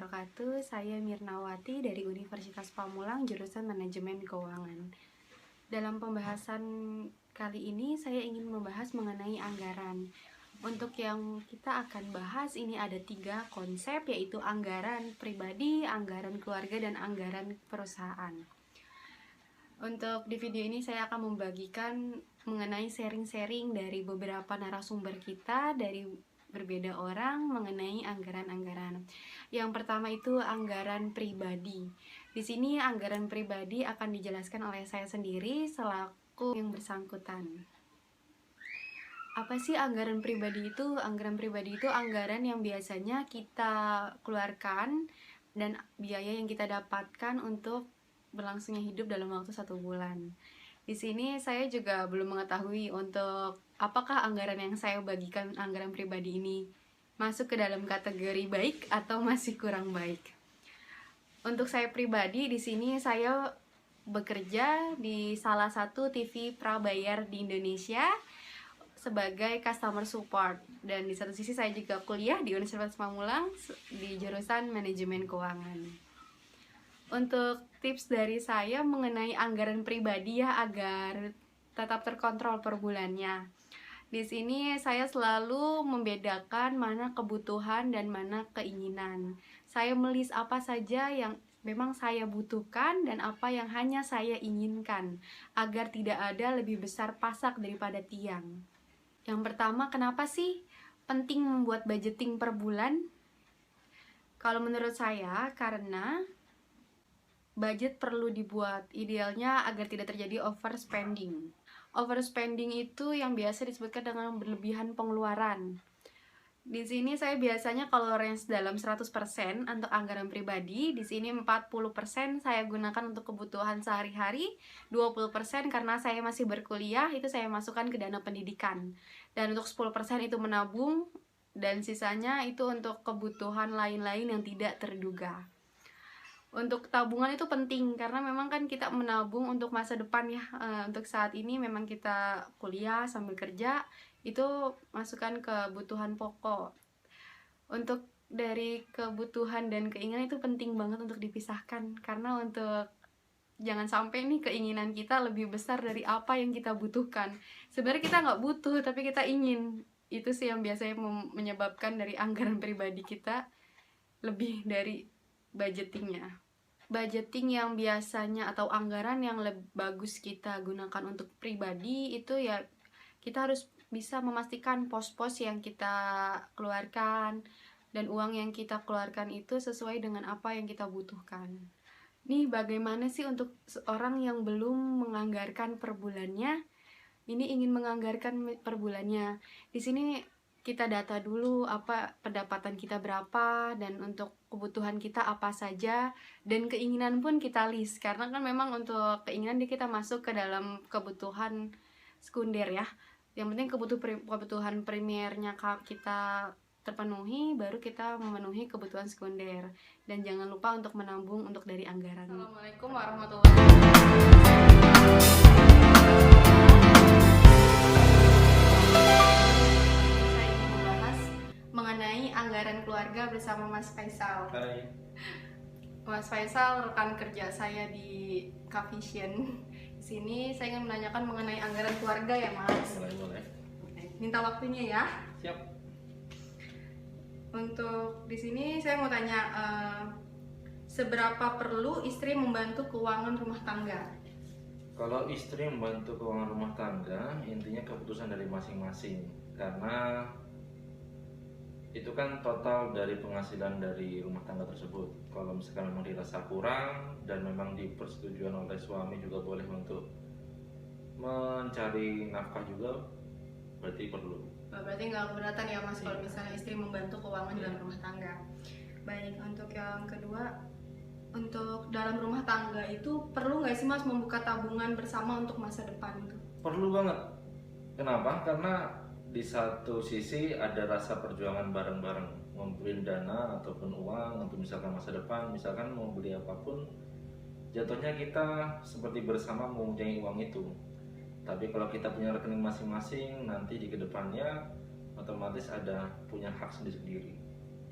wabarakatuh. Saya Mirnawati dari Universitas Pamulang, jurusan Manajemen Keuangan. Dalam pembahasan kali ini saya ingin membahas mengenai anggaran. Untuk yang kita akan bahas ini ada 3 konsep, yaitu anggaran pribadi, anggaran keluarga, dan anggaran perusahaan. Untuk di video ini saya akan membagikan mengenai sharing-sharing dari beberapa narasumber kita dari berbeda orang mengenai anggaran-anggaran. Yang pertama itu anggaran pribadi. Di sini anggaran pribadi akan dijelaskan oleh saya sendiri selaku yang bersangkutan. Apa sih anggaran pribadi itu? Anggaran pribadi itu anggaran yang biasanya kita keluarkan dan biaya yang kita dapatkan untuk berlangsungnya hidup dalam waktu 1 bulan. Di sini saya juga belum mengetahui untuk apakah anggaran yang saya bagikan anggaran pribadi ini masuk ke dalam kategori baik atau masih kurang baik. Untuk saya pribadi di sini saya bekerja di salah satu TV prabayar di Indonesia sebagai customer support, dan di satu sisi saya juga kuliah di Universitas Pamulang di jurusan Manajemen Keuangan. Untuk tips dari saya mengenai anggaran pribadi ya agar tetap terkontrol per bulannya. Di sini saya selalu membedakan mana kebutuhan dan mana keinginan. Saya melis apa saja yang memang saya butuhkan dan apa yang hanya saya inginkan agar tidak ada lebih besar pasak daripada tiang. Yang pertama, kenapa sih penting membuat budgeting per bulan? Kalau menurut saya, karena budget perlu dibuat idealnya agar tidak terjadi overspending. Overspending itu yang biasa disebutkan dengan berlebihan pengeluaran. Di sini saya biasanya kalau range dalam 100% untuk anggaran pribadi, di sini 40% saya gunakan untuk kebutuhan sehari-hari, 20% karena saya masih berkuliah itu saya masukkan ke dana pendidikan. Dan untuk 10% itu menabung, dan sisanya itu untuk kebutuhan lain-lain yang tidak terduga. Untuk tabungan itu penting karena memang kan kita menabung untuk masa depan ya. Untuk saat ini memang kita kuliah sambil kerja, itu masukkan kebutuhan pokok. Untuk dari kebutuhan dan keinginan itu penting banget untuk dipisahkan, karena untuk jangan sampai nih keinginan kita lebih besar dari apa yang kita butuhkan. Sebenarnya kita nggak butuh tapi kita ingin. Itu sih yang biasanya menyebabkan dari anggaran pribadi kita lebih dari budgetingnya. Budgeting yang biasanya atau anggaran yang lebih bagus kita gunakan untuk pribadi itu ya kita harus bisa memastikan pos-pos yang kita keluarkan dan uang yang kita keluarkan itu sesuai dengan apa yang kita butuhkan. Nih bagaimana sih untuk seorang yang belum menganggarkan per bulannya, ini ingin menganggarkan per bulannya. Di sini kita data dulu apa pendapatan kita berapa dan untuk kebutuhan kita apa saja, dan keinginan pun kita list karena kan memang untuk keinginan kita masuk ke dalam kebutuhan sekunder ya. Yang penting kebutuhan primernya kita terpenuhi, baru kita memenuhi kebutuhan sekunder, dan jangan lupa untuk menabung untuk dari anggaran. Assalamualaikum warahmatullahi wabarakatuh. Mengenai anggaran keluarga bersama Mas Faisal. Hai. Mas Faisal rekan kerja saya di Cavision. Di sini saya ingin menanyakan mengenai anggaran keluarga ya Mas. Boleh. Minta waktunya ya. Siap. Untuk di sini saya mau tanya, seberapa perlu istri membantu keuangan rumah tangga? Kalau istri membantu keuangan rumah tangga, intinya keputusan dari masing-masing. Karena itu kan total dari penghasilan dari rumah tangga tersebut. Kalau misalkan memang dirasa kurang dan memang dipersetujuan oleh suami juga boleh untuk mencari nafkah juga, berarti perlu. Berarti nggak keberatan ya Mas kalau misalnya istri membantu keuangan dalam rumah tangga. Baik, untuk yang kedua, untuk dalam rumah tangga itu perlu nggak sih Mas membuka tabungan bersama untuk masa depan itu? Perlu banget. Kenapa? Karena di satu sisi ada rasa perjuangan bareng-bareng, ngumpulin dana ataupun uang untuk misalkan masa depan, misalkan mau beli apapun, jatuhnya kita seperti bersama mempunyai uang itu. Tapi kalau kita punya rekening masing-masing, nanti di kedepannya otomatis ada punya hak sendiri-sendiri.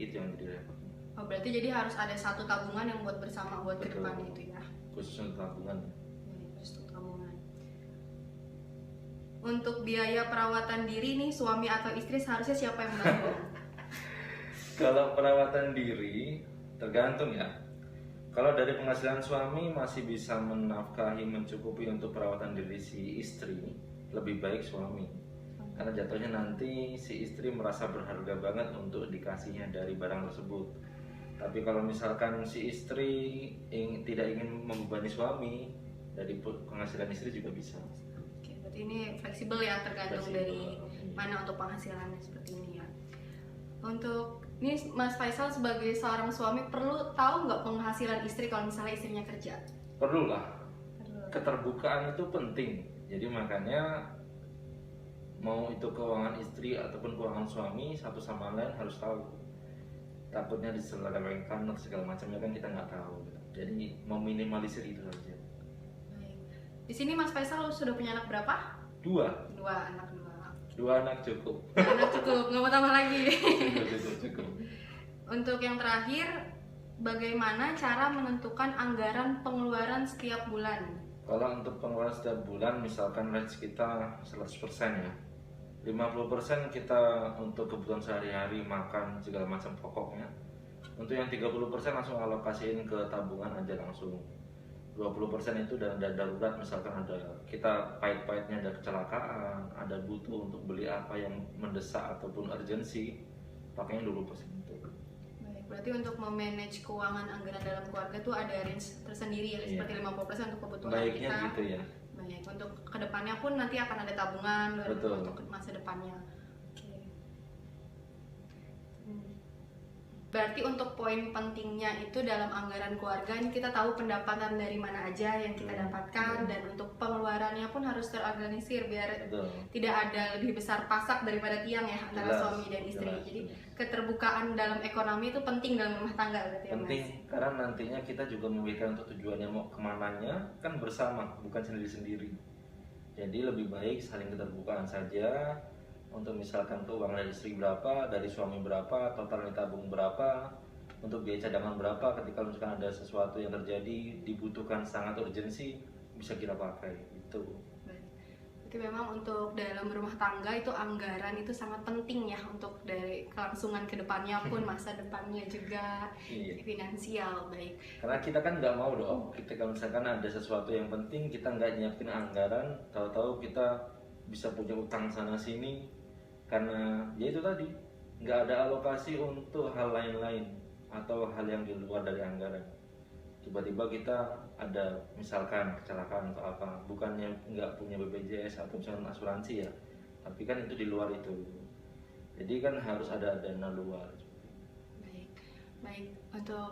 Itu yang jadi repotnya. Oh, berarti jadi harus ada satu tabungan yang buat bersama buat ke Betul. depannya itu ya. Khusus untuk tabungan. Khusus untuk tabungan. Untuk biaya perawatan diri nih, suami atau istri seharusnya siapa yang menanggung? Kalau perawatan diri tergantung ya. Kalau dari penghasilan suami masih bisa menafkahi, mencukupi untuk perawatan diri si istri, lebih baik suami. Karena jatuhnya nanti si istri merasa berharga banget untuk dikasihnya dari barang tersebut. Tapi kalau misalkan si istri tidak ingin membebani suami, dari penghasilan istri juga bisa. Oke, berarti ini fleksibel ya, tergantung Fleksibel. dari mana untuk penghasilannya seperti ini ya. Untuk ini Mas Faisal sebagai seorang suami perlu tahu nggak penghasilan istri kalau misalnya istrinya kerja? Perlu lah. Keterbukaan itu penting. Jadi makanya mau itu keuangan istri ataupun keuangan suami, satu sama lain harus tahu. Takutnya diselewengkan atau segala macamnya kan kita nggak tahu. Jadi meminimalisir itu saja. Baik. Di sini Mas Faisal sudah punya anak berapa? Dua Dua. anak cukup. Anak cukup, nggak mau tambah lagi. cukup. Untuk yang terakhir, bagaimana cara menentukan anggaran pengeluaran setiap bulan? Kalau untuk pengeluaran setiap bulan, misalkan range kita 100% ya, 50% kita untuk kebutuhan sehari-hari, makan segala macam pokoknya. Untuk yang 30% langsung alokasiin ke tabungan aja langsung. 20% itu dana darurat, misalkan ada kita pahit-pahitnya ada kecelakaan, ada butuh untuk beli apa yang mendesak ataupun urgensi, pakainya 20% itu. Baik, berarti untuk memanage keuangan anggaran dalam keluarga tuh ada range tersendiri ya, Iya. seperti 50% untuk kebutuhan Baiknya kita. gitu ya. Baik, untuk kedepannya pun nanti akan ada tabungan Betul. untuk masa depannya. Oke. Berarti untuk poin pentingnya itu dalam anggaran keluarga ini kita tahu pendapatan dari mana aja yang kita dapatkan, dan untuk pengeluarannya pun harus terorganisir biar Betul. tidak ada lebih besar pasak daripada tiang ya antara Jelas, suami dan istri. jelas. Jadi keterbukaan dalam ekonomi itu penting dalam rumah tangga berarti ya, Penting Mas? karena nantinya kita juga memikirkan untuk tujuannya mau kemananya kan bersama, bukan sendiri-sendiri. Jadi lebih baik saling keterbukaan saja. Untuk misalkan keuangan dari istri berapa, dari suami berapa, total ditabung berapa, untuk biaya cadangan berapa, ketika misalkan ada sesuatu yang terjadi dibutuhkan sangat urgensi, bisa kita pakai itu. Baik. Berarti memang untuk dalam rumah tangga itu anggaran itu sangat penting ya, untuk dari kelangsungan ke depannya pun masa depannya juga. Iya. Finansial. Baik. Karena kita kan nggak mau dong, ketika misalkan ada sesuatu yang penting kita nggak nyiapin anggaran, tahu-tahu kita bisa punya utang sana sini, karena ya itu tadi nggak ada alokasi untuk hal lain-lain atau hal yang di luar dari anggaran. Tiba-tiba kita ada misalkan kecelakaan atau apa, bukannya nggak punya BPJS atau misalkan asuransi ya, tapi kan itu di luar itu. Jadi kan harus ada dana luar. Baik. Untuk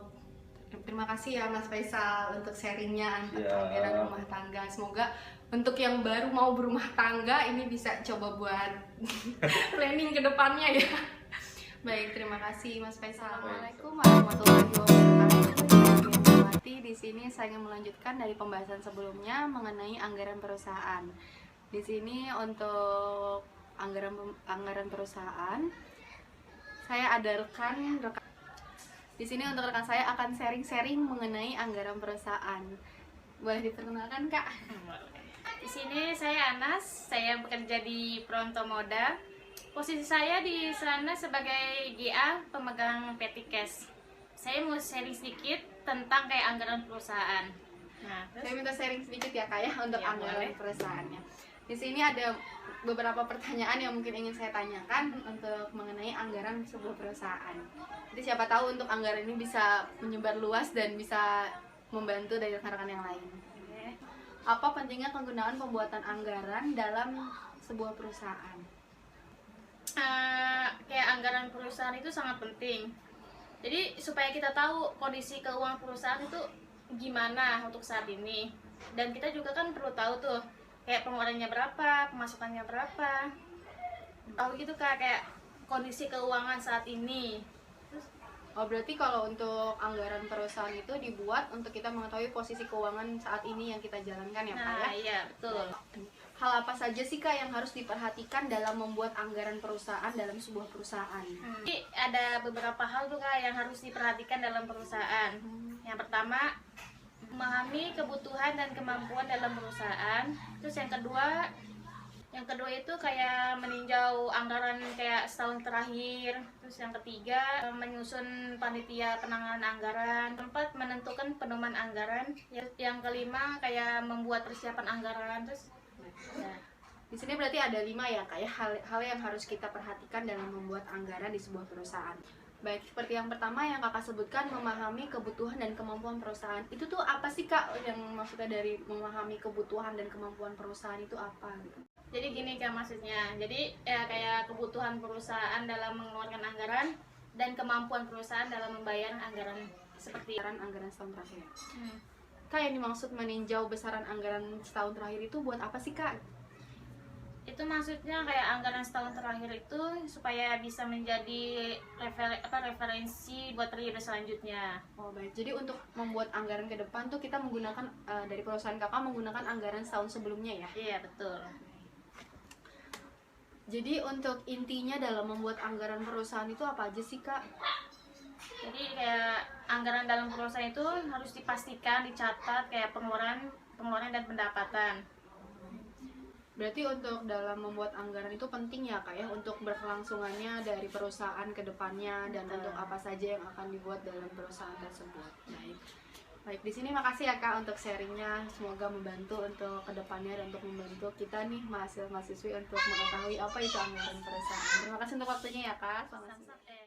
terima kasih ya Mas Faisal untuk sharingnya tentang Siap. anggaran rumah tangga. Semoga untuk yang baru mau berumah tangga ini bisa coba buat planning ke depannya ya. Baik, terima kasih Mas Faisal. Assalamualaikum warahmatullahi wabarakatuh. Di sini saya ingin melanjutkan dari pembahasan sebelumnya mengenai anggaran perusahaan. Di sini untuk anggaran perusahaan, saya ada rekan. Di sini untuk rekan saya akan sharing-sharing mengenai anggaran perusahaan. Boleh diperkenalkan, Kak? Di sini saya Anas, saya bekerja di Pronto Moda. Posisi saya di sana sebagai GA pemegang petty cash. Saya mau sharing sedikit tentang kayak anggaran perusahaan. Nah, Saya minta sharing sedikit ya, Kak ya, untuk Ya, anggaran boleh. perusahaannya. Di sini ada beberapa pertanyaan yang mungkin ingin saya tanyakan untuk mengenai anggaran sebuah perusahaan. Jadi siapa tahu untuk anggaran ini bisa menyebar luas dan bisa membantu dari rekan-rekan yang lain. Apa pentingnya penggunaan pembuatan anggaran dalam sebuah perusahaan? kayak anggaran perusahaan itu sangat penting. Jadi supaya kita tahu kondisi keuangan perusahaan itu gimana untuk saat ini. Dan kita juga kan perlu tahu tuh kayak pengeluarannya berapa, pemasukannya berapa. Tahu gitu Kak, kayak kondisi keuangan saat ini. Oh, berarti kalau untuk anggaran perusahaan itu dibuat untuk kita mengetahui posisi keuangan saat ini yang kita jalankan ya, Pak ya? Nah, iya betul. hal apa saja sih Kak yang harus diperhatikan dalam membuat anggaran perusahaan dalam sebuah perusahaan? Jadi ada beberapa hal tuh Kak yang harus diperhatikan dalam perusahaan. Yang pertama, memahami kebutuhan dan kemampuan dalam perusahaan. Terus yang kedua itu kayak meninjau anggaran kayak setahun terakhir. Terus yang ketiga, menyusun panitia penanganan anggaran. Keempat, menentukan pedoman anggaran. Yang kelima, kayak membuat persiapan anggaran. Terus ya. Di sini berarti ada 5 ya Kak ya, hal yang harus kita perhatikan dalam membuat anggaran di sebuah perusahaan. Baik, seperti yang pertama yang Kakak sebutkan, memahami kebutuhan dan kemampuan perusahaan. Itu tuh apa sih Kak, yang maksudnya dari memahami kebutuhan dan kemampuan perusahaan itu apa gitu? Jadi gini Kak maksudnya. Jadi ya kayak kebutuhan perusahaan dalam mengeluarkan anggaran dan kemampuan perusahaan dalam membayar anggaran seperti Anggaran setahun terakhir. Kak, yang dimaksud meninjau besaran anggaran setahun terakhir itu buat apa sih Kak? itu maksudnya kayak anggaran setahun terakhir itu supaya bisa menjadi referensi buat periode selanjutnya. Oh baik, jadi untuk membuat anggaran ke depan tuh kita menggunakan dari perusahaan Kakak menggunakan anggaran setahun sebelumnya ya? Iya betul. Jadi untuk intinya dalam membuat anggaran perusahaan itu apa aja sih Kak? Jadi kayak anggaran dalam perusahaan itu harus dipastikan, dicatat kayak pengeluaran dan pendapatan. Berarti untuk dalam membuat anggaran itu penting ya Kak ya, untuk berkelangsungannya dari perusahaan ke depannya dan Betul. untuk apa saja yang akan dibuat dalam perusahaan tersebut. Baik. Baik, di sini makasih ya Kak untuk sharingnya. Semoga membantu untuk kedepannya dan untuk membantu kita nih mahasiswa-mahasiswi untuk mengetahui apa itu anggaran perusahaan. Terima kasih untuk waktunya ya Kak. Selamat siang.